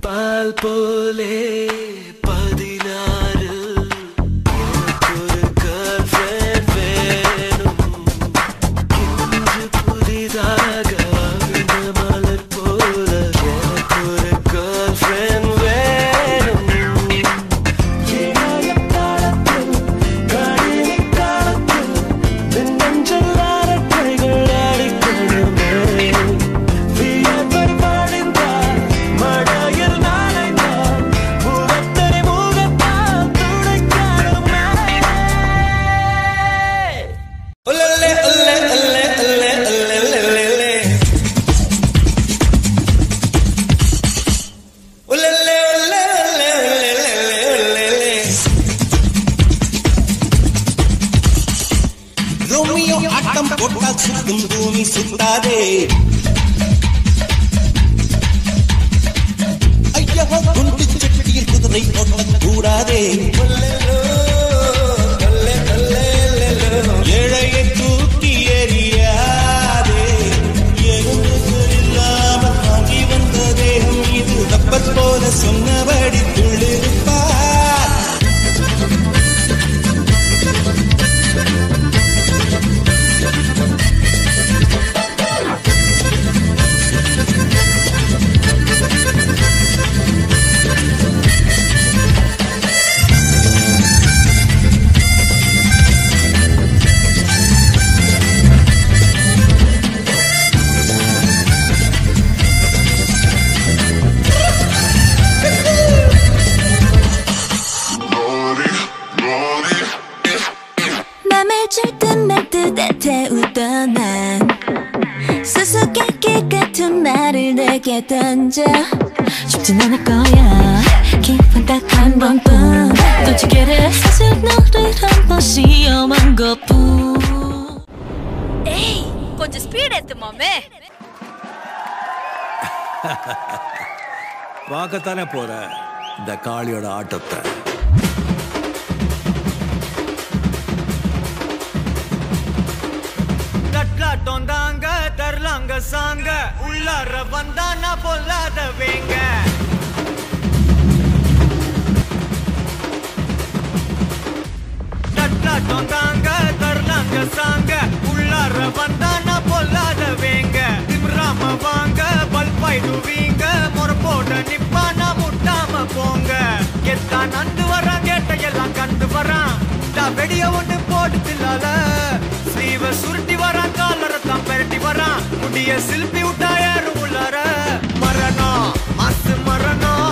பால் போலே 16 ஒரு girl friend வேணும் இன்று புதிதாக விழுந்த மலர் போல எனக்கு ஒரு கேர்ள் ஃப்ரெண்ட் வேணும் இளைய காலத்தில் கடினி காலத்தில் நெஞ்சல் அரட்டைகள் அடிக்கணுமே வியர்வை வழிந்தால் மழையில் நனைந்தால் முகத்தை முகத்தால் துடைக்கணுமே ஒல்லே ஒல்லே ஒல்லே ஒல்லே ஒல்லே ஒல்லே ஒல்லே ஒல்லே ரோமியோ ஆட்டம் போட்டால் சுத்தும் பூமி சுத்தாதே ஐயா குண்டு சட்டியில் குதிரை ஓட்ட கூடாதே ஏழையை தூக்கி எறியாதே எகுந்தது இல்லாமல் வாங்கி வந்த தேகம் இது ரப்பர் போல சொன்னபடி துளிர்ப்பார் 맘을 줄 듯 말 듯 애태우던 난 수수께끼 같은 말을 내게 던져 쉽진 않을 거야 기분 딱 한 번뿐 또 지게를 사실 너를 한번 시험한 것뿐 ஏய் கொஞ்சம் ஸ்பீட் ஏத்து மாமே பார்க்கத்தானே போற இந்த காளியோட ஆட்டத்தை தட்லாட்டம் தாங்க தரலாங்க சாங்க உள்ளார வந்தானா பொல்லாத வேங்க தட்லாட்டம் தாங்க தரலாங்க சாங்க உள்ளார வந்தானா பொல்லாத வேங்க திம்ராம வாங்க பல்பாயிடுவீங்க முறப்போட நிப்பானா முட்டாம போங்க எத்தான் நந்து வரான் கேட்டையெல்லாம் கண்டு வரான் வெடிய ஒண்ணு போட்டுலால ஸ்லீவ சுருட்டி வரான் காலரத்தான் பெரட்டி வரான் முடிய சில்பி விட்டா யாரும் உள்ளார மரணம் மாசு மரணம்